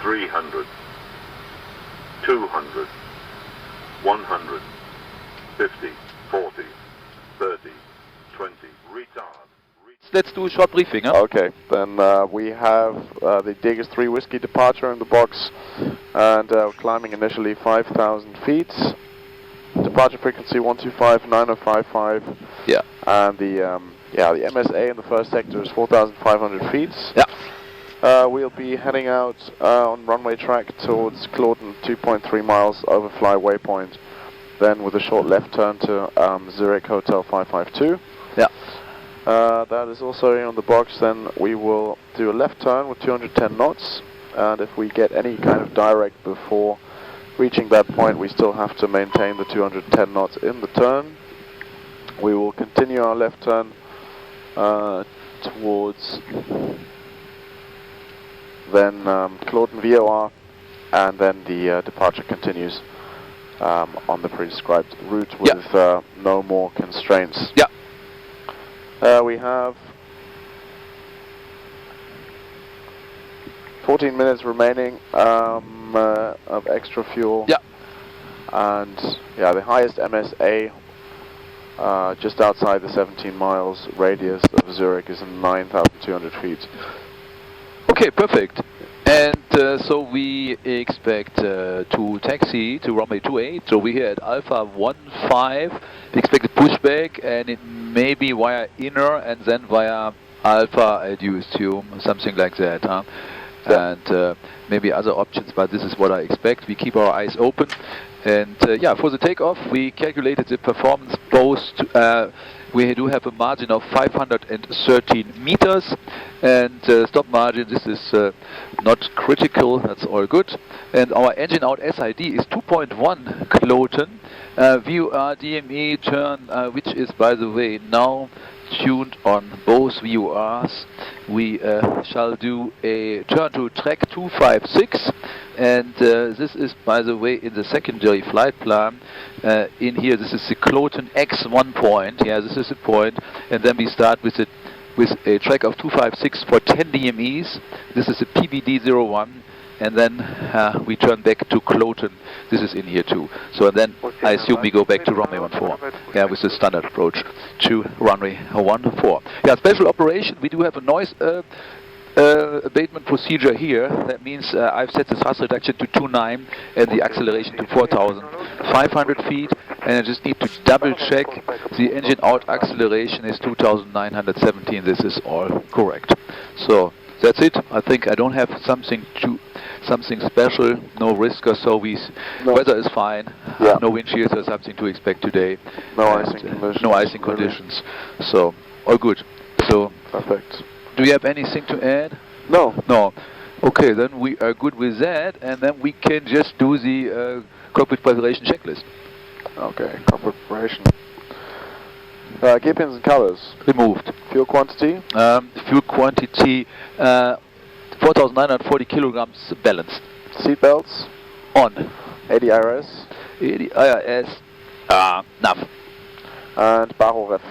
300, 200, 100, 50, 40, 30, 20, retard. Let's do a short briefing, huh? Okay, then we have the Diggers 3 Whiskey departure in the box, and climbing initially 5,000 feet. Departure frequency 125.9055. Yeah. And the MSA in the first sector is 4,500 feet. Yeah. We'll be heading out on runway track towards Kloten, 2.3 miles overfly waypoint. Then with a short left turn to Zurich Hotel 552. Yeah. That is also on the box. Then we will do a left turn with 210 knots, and if we get any kind of direct before reaching that point, we still have to maintain the 210 knots in the turn. We will continue our left turn towards then Kloten VOR, and then the departure continues on the prescribed route with no more constraints. Yeah. We have 14 minutes remaining of extra fuel. Yeah. And the highest MSA just outside the 17 miles radius of Zurich is 9,200 feet. Okay, perfect. And so we expect to taxi to runway 28. So we're here at Alpha 15. We expect a pushback, and it may be via inner and then via Alpha, I do assume, something like that. Huh? Yeah. And maybe other options, but this is what I expect. We keep our eyes open. And for the takeoff, we calculated the performance post. We do have a margin of 513 meters, and stop margin, this is not critical, that's all good. And our engine out SID is 2.1 Kloten, VUR DME turn, which is, by the way, now tuned on both VURs. We shall do a turn to track 256, and this is, by the way, in the secondary flight plan. In here, this is the Kloten X1 point. Yeah, this is the point, and then we start with a track of 256 for 10 DMEs. This is a PBD01. And then we turn back to Kloten. This is in here too. So then I assume we go back to runway 14. Yeah, with the standard approach to runway 14. Yeah, special operation. We do have a noise abatement procedure here. That means I've set the thrust reduction to 2.9 and the acceleration to 4,500 feet. And I just need to double check the engine out acceleration is 2,917. This is all correct. So that's it. I think I don't have something special, no risk or so. Weather is fine. No wind shears or something to expect today. No icing conditions. No icing conditions. So all good. So perfect. Do you have anything to add? No. No. Okay, then we are good with that, and then we can just do the cockpit preparation checklist. Okay, cockpit preparation. Gear pins and colors. Removed. Fuel quantity? Fuel quantity, 4,940 kilograms balanced. Seat belts? On. ADIS? ADIS, nav. And barrel ref?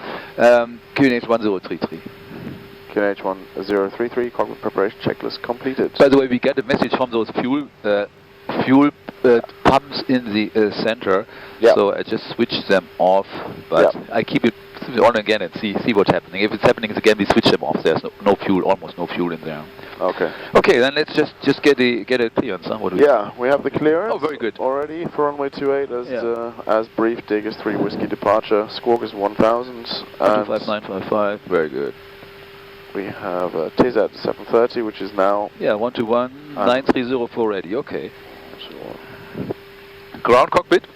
QNH 1033. QNH 1033, cockpit preparation checklist completed. By the way, we get a message from those fuel pumps in the center, so I just switch them off, but I keep it on again and see what's happening. If it's happening again, we switch them off. There's no fuel, almost no fuel in there. Okay. Okay, then let's just get a clearance. Huh? What do we have the clearance. Oh, very good. Already for runway 28 as briefed. Diggers 3 Whiskey departure. Squawk is 1000. 125.955. Very good. We have TZ 730, which is now 121.9304 ready. Okay. Ground cockpit.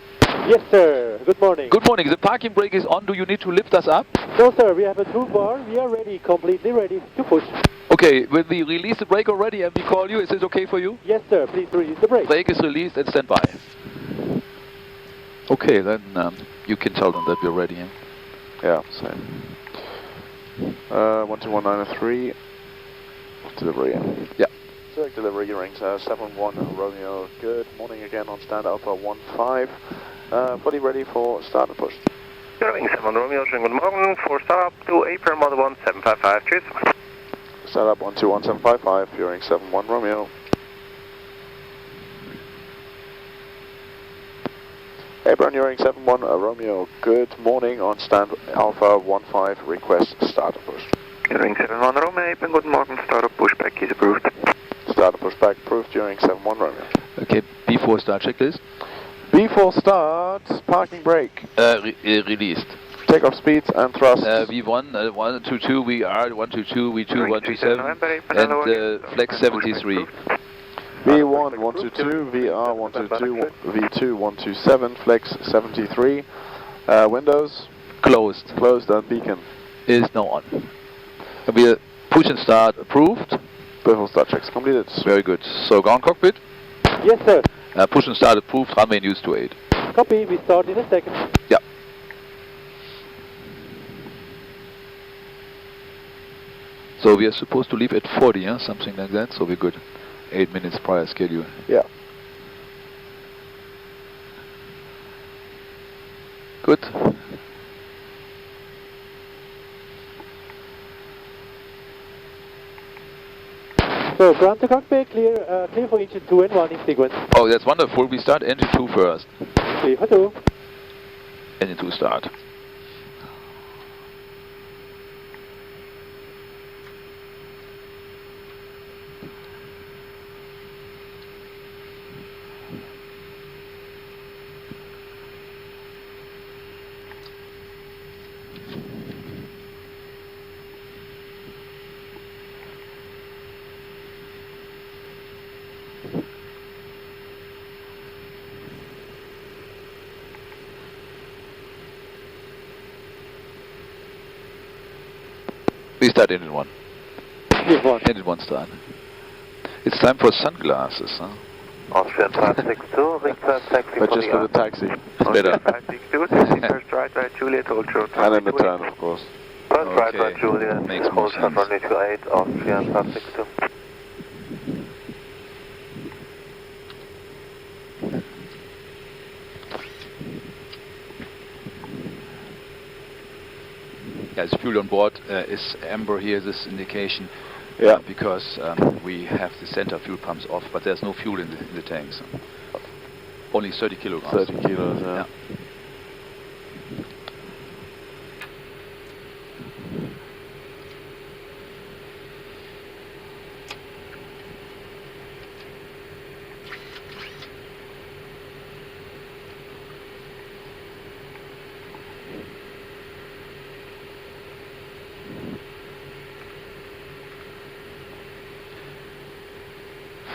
Yes, sir. Good morning. Good morning. The parking brake is on. Do you need to lift us up? No, sir. We have a tool bar. We are ready, completely ready to push. Okay. Will we release the brake already and we call you? Is this okay for you? Yes, sir. Please release the brake. Brake is released and stand by. Okay, then you can tell them that we're ready. Yeah, same. 121.903. Delivery. Yeah. Zurich delivery, Eurowings Seven One Romeo. Good morning again on stand Alpha 15. Fully ready for start and push. Eurowings Seven One Romeo, schönen guten Morgen. For startup to April Model 1755, cheers. Startup 121.755, Eurowings 7 1 Romeo. Abraham Eurowings 71 Romeo, good morning on stand Alpha 15, request start and push. Eurowings 71 Romeo, Abraham, good morning, start of pushback is approved. Start and pushback approved, Eurowings 71 Romeo. Okay, before start checklist. Before start, parking brake. Released. Takeoff speeds and thrust. V1, 122, VR, 122, V2, 127, and flex 73. V1, 122, VR, 122, V2, 127, flex 73. Windows? Closed. Closed and beacon. Is now on. We push and start approved. Before start checks completed. Very good. So ground cockpit. Yes, sir. Push and start approved, runway news to 8. Copy, we start in a second. Yeah. So we are supposed to leave at 40, huh? Something like that, so we're good. 8 minutes prior schedule. Yeah. Good. So, ground to cockpit, clear, clear for engine 2 and 1 in sequence. Oh, that's wonderful. We start engine 2 first. Clear for 2. Engine 2 start. We start engine 1. Engine 1 start. It's time for sunglasses, huh? Austrian 562, request taxi But just for the taxi. It's better. 562, taxi first right, Juliet, hold short. And in the turn, of course. First Okay. right, Juliet, Makes more hold short, sense. runway 28, Austrian 562. Yeah, it's fuel on board is amber here, this indication. Yeah. Because we have the center fuel pumps off, but there's no fuel in the tanks. Only 30 kilograms. 30 kilos, yeah.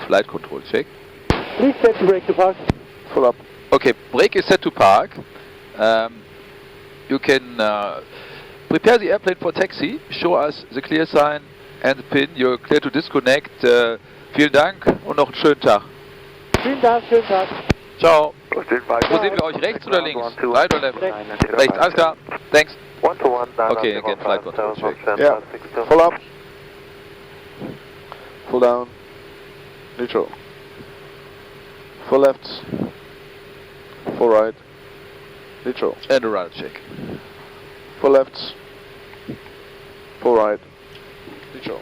Flight control check. Please set the brake to park. Full up. Okay, brake is set to park. You can prepare the airplane for taxi. Show us the clear sign and the pin. You're clear to disconnect. Vielen Dank und noch einen schönen Tag. Vielen Dank, schönen Tag. Ciao. Wo sehen wir euch? Rechts oder links? Right or left? Rechts, alles klar. Thanks. 121, Okay, again, flight control check. Yeah. Full up. Full down. Neutral. Full left. Full right. Neutral. And a radar check. Full left. Full right. Neutral.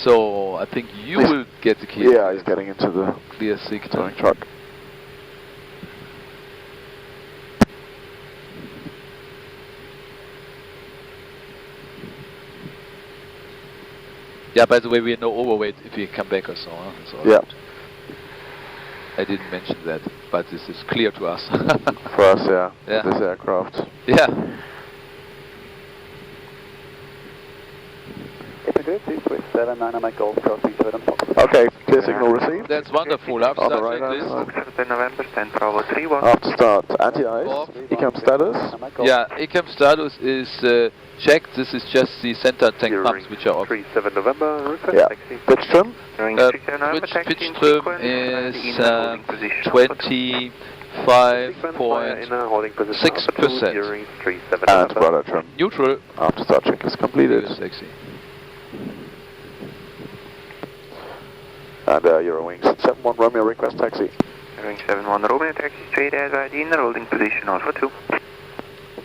So I think you will get the key. Yeah, he's getting into the Clear signal. towing truck. Yeah, by the way, we are no overweight if we come back or so. Huh? It's all Yeah. right. I didn't mention that, but this is clear to us. For us, yeah. Yeah. This aircraft. Yeah. Okay, clear signal received. That's wonderful. After On the start right hand checklist. side. November 10, Bravo 31. After start, anti-ice. Off. ECAM status. Yeah, ECAM status is checked. This is just the center tank pumps which are off. 37 November, request Yeah. taxi. Pitch trim. Pitch trim is 25.6%. And rudder trim. Neutral. After start check is completed. Sexy. And Eurowings 71 Romeo request taxi. Eurowings 71 Romeo, taxi straight as ID in the holding position, Alpha 2.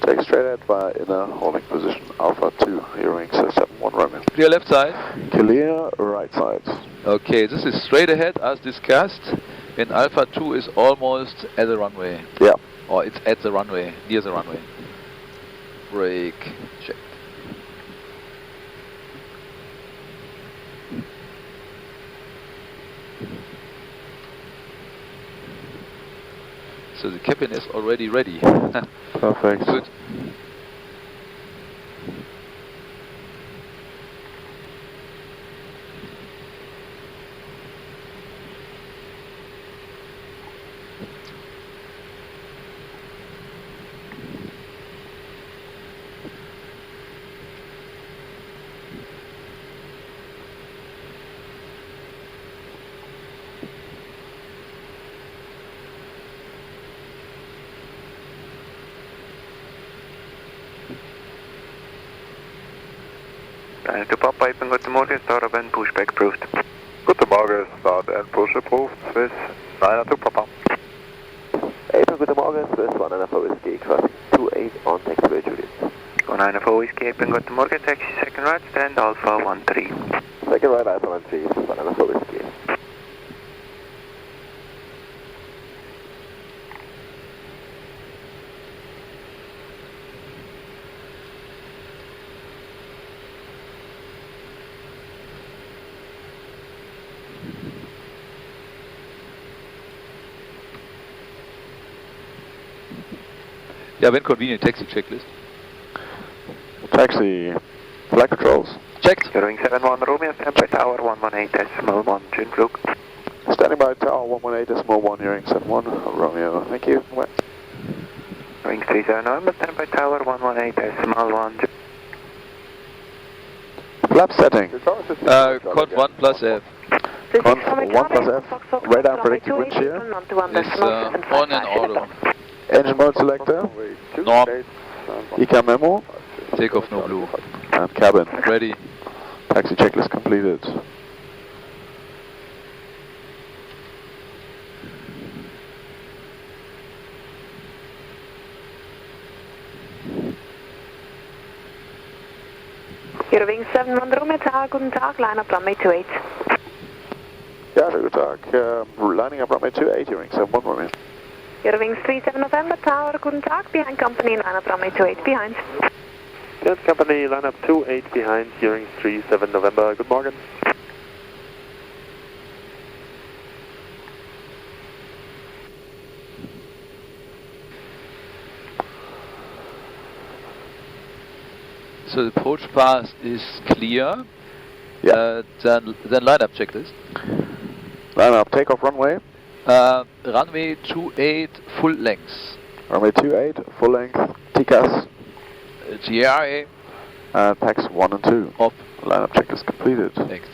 Take straight ahead via inner holding position, Alpha 2, Eurowings Seven One Romeo. Clear left side. Clear right side. Okay, this is straight ahead as discussed, and Alpha 2 is almost at the runway. Yeah. Or it's at the runway, near the runway. Brake check. So the cabin is already ready. Perfect. Good. To Papa, Ipen, guten Morgen, Startup and pushback approved. Guten Morgen, start and push approved, Swiss 9 to Papa. Ipen, guten Morgen, Swiss 1 for Whiskey, cross 28 on taxiway Juliet. 9 for Whiskey, Ipen, guten Morgen, taxi second right, stand Alpha 13. Second right, Alpha 13, 1 for Whiskey. Yeah, when convenient, taxi checklist. Taxi, flight controls. Checked. Eurowings 71 Romeo, standby tower 118.1, June Flug. Standing by tower 118.1, Eurowings 71 Romeo. Thank you. Eurowings 379, standby tower 118.1, Flap setting. Cod 1 plus F Conf 1 plus F. Radar predicted wind shear. is on and auto. Engine mode selector. Norm. ECAM memo. Takeoff no blue. And cabin. Ready. Taxi checklist completed. Eurowings 7 One Romeo Tower, guten Tag, line up runway 28. Ja, schönen guten Tag. Lining up runway 28, Eurowings 71 Romeo. Eurowings 37 November Tower, guten Tag, behind company, line up runway 28, behind. Good company, line up 28 behind, Eurowings 37 November, good morning. So the approach path is clear. Yeah. Then line-up checklist. Line up, takeoff runway. Runway 28 full length. Runway 28, full length, TCAS, GRA. and PAX 1 and 2. Off. Line up checklist completed. Next.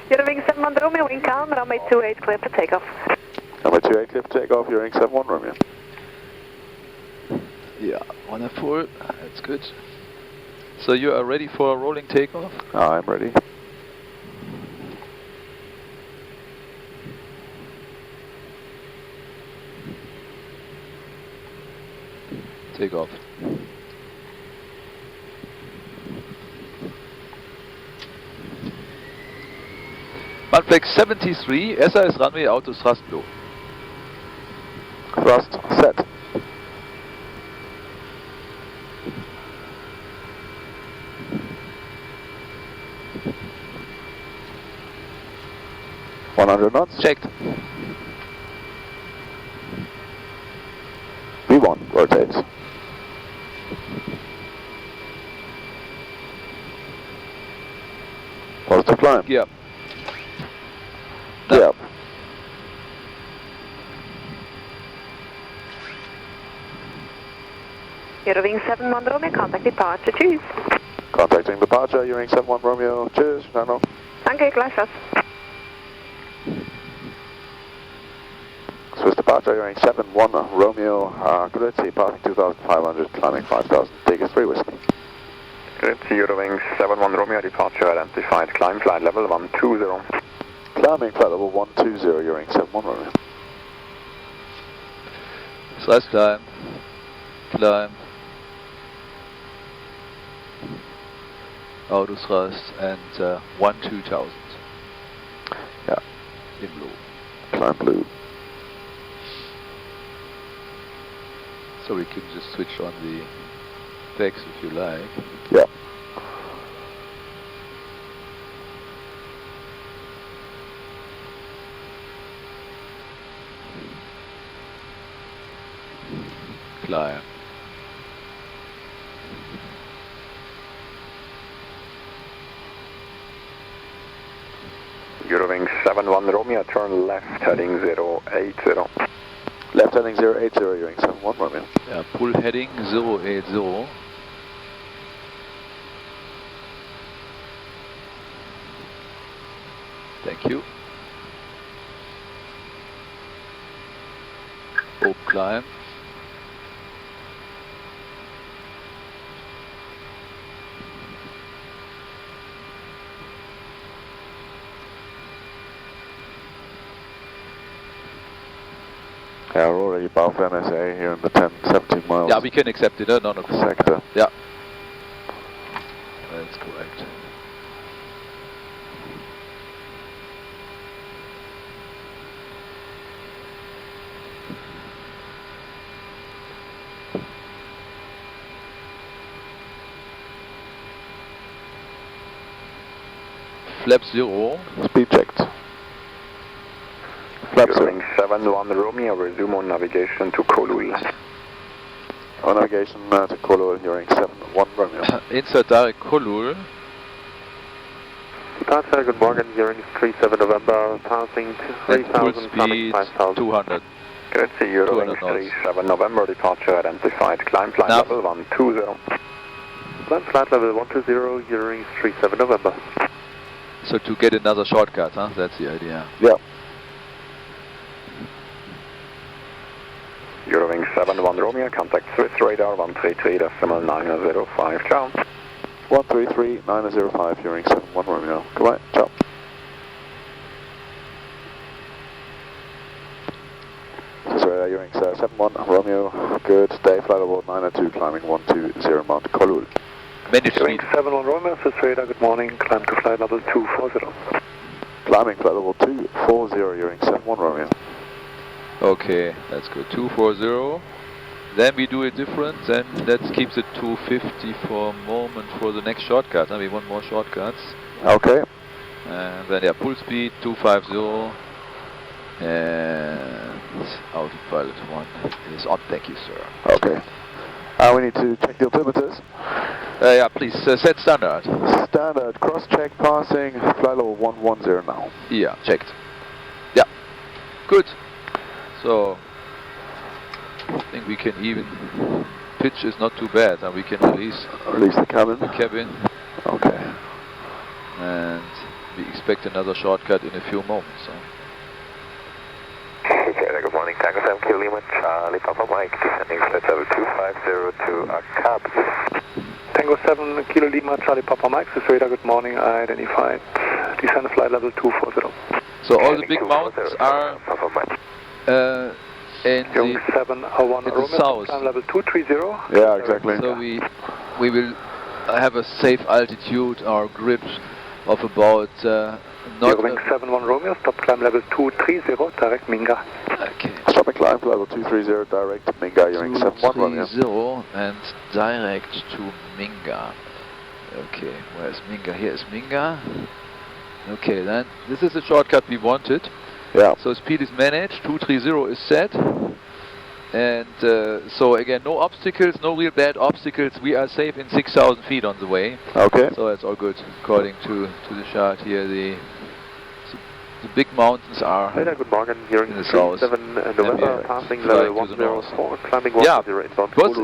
Eurowings 7 One Romeo, wind calm, runway 28 clear for takeoff. Runway 28, clear for takeoff, Eurowings 71 Romeo. Yeah, wonderful. That's good. So you are ready for a rolling takeoff? I'm ready. Takeoff. Manflex 73, SAS runway auto thrust low. Thrust set. $100 knots. Checked. V1, rotate. Positive climb. Gear up. Gear up. Eurowings 7 One Romeo, contact departure, tschüss. Contacting departure, Eurowings 71 Romeo. Cheers, Nano. Danke, gleichfalls. Swiss departure, Eurowings 71 Romeo. Good at sea, passing 2,500, climbing 5,000. Take us 3 whiskey. It's Eurowings 71 Romeo, departure identified, climb flight level 120. Climbing flight level 120, Eurowings 71 Romeo. Slice climb. Climb. Autothrust and 12000. Yeah. In blue. Climb blue. So we can just switch on the text if you like. Yeah. Climb. Eurowings 71 Romeo, turn left heading 080. Left heading 080, Eurowings 71 Romeo. Yeah, pull heading 080. Thank you. Hope climb. Yeah, we're already above NSA here in the 10-17 miles. Yeah, we can accept it, none of the sector. Yeah. That's correct. Flap 0. Speed checked. Flap 0. Eurowings 71 Romeo, resume on navigation to Kolul. On navigation to Kolul, Eurowings 71 Romeo. Insert direct Kolul. Departure, good morning, Eurowings 37 November, passing At full 3000, speed 5000. 200. Good, see Eurowings 200 knots. 37 November, departure identified, climb flight Nav. level 120. Climb flight level 120, Eurowings 37 November. So to get another shortcut, huh? That's the idea. Yeah. Eurowings 71 Romeo, contact Swiss radar 133.905, ciao. 133-905, Eurowings 71 Romeo. Goodbye, ciao. Swiss radar, Eurowings 71 Romeo, good. Day, flight level 902, climbing 120, Mount Kolul. Managed speed. Eurowings 71 Romeo, Swiss radar, good morning, climb to flight level 240. Climbing flight level 240, Eurowings 71 Romeo. Okay, that's good. 240. Then we do it different. Then let's keep the 250 for a moment for the next shortcut. Then we want more shortcuts. Okay. And then yeah, full speed 250. And autopilot 1 is on. Thank you, sir. Okay. We need to check the altimeters. Yeah, please set standard. Standard cross-check passing, flight level 110 now. Yeah, checked. Yeah, good. So I think we can even pitch is not too bad, and we can release the cabin. Okay. And we expect another shortcut in a few moments. So. Okay, good morning, Tango 7 Kilo Lima, Charlie Papa Mike, descending flight level 250 to Cab. Tango 7 Kilo Lima, Charlie Papa Mike, Swiss radar, good morning, identified, descend flight level 240. So all the big mountains are in the 701 in the south. Climb level 230. Yeah, exactly. So we will have a safe altitude or grip of about Eurowings 71 Romeo, stop climb level 230, direct Minga. Okay. Stop and climb level 230, direct to Minga, Eurowings 71 Romeo. 230 and direct to Minga. Okay, where's Minga? Here is Minga. Okay, then this is the shortcut we wanted. Yeah. So speed is managed, 230 is set. And so again, no obstacles, no real bad obstacles. We are safe in 6,000 feet on the way. Okay. So that's all good. According to the chart here, the big mountains are Later, good morning, hearing in the south. 7 November, passing level 104, climbing 110 inbound. Because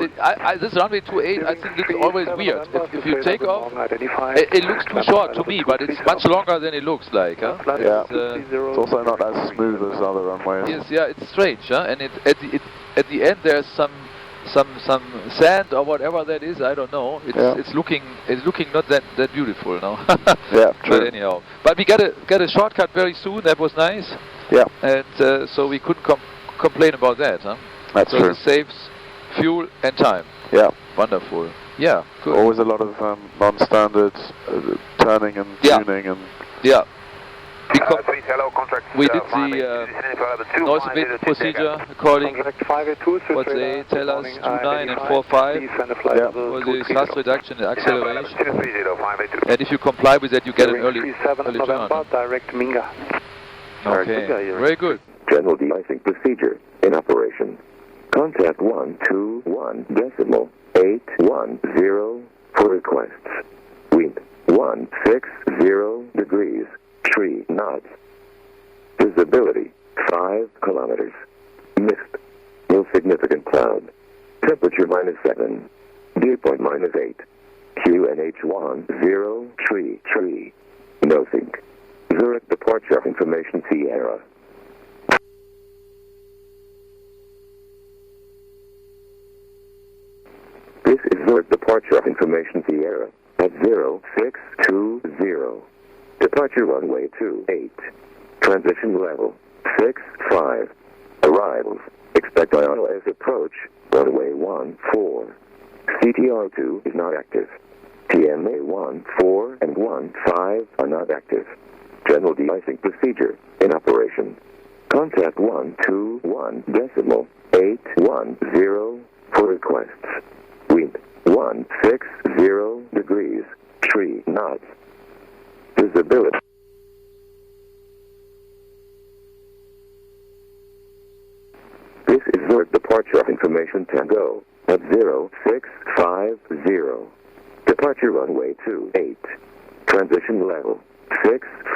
this runway 28, I think looks always weird. If you take off, it looks too short to me, but it's much longer than it looks like. Huh? Yeah. It's also not as smooth as other runways. Yes, yeah, it's strange, huh? And at the end there's some some sand or whatever that is. I don't know. It's looking not that beautiful, no. Yeah, true. But anyhow, but we got a shortcut very soon. That was nice. Yeah. And so we couldn't complain about that, huh? That's so true. It saves fuel and time. Yeah. Wonderful. Yeah. Good. Always a lot of non-standard turning and tuning and. Yeah. We did the noise abatement procedure according what they tell us 29 and 45 for the thrust reduction and acceleration. And if you comply with that, you get an early turn. Direct Minga. Okay, very good. General de-icing procedure in operation. Contact 121.810 for requests. Wind 160 degrees. 3 knots. Visibility 5 kilometers. Mist. No significant cloud. Temperature -7. Dew point -8. QNH 1033. No sync. Zurich departure information Sierra. This is Zurich departure information Sierra at 0620. Departure runway 28. Transition level 65. Arrivals. Expect ILS approach runway 14. CTR2 is not active. TMA 14 and 15 are not active. General de-icing procedure in operation. Contact 121.810 for requests. Wind 160 degrees. 3 knots. Visibility. This is Zurich departure information Tango at 0650. Departure runway 28. Transition level 65.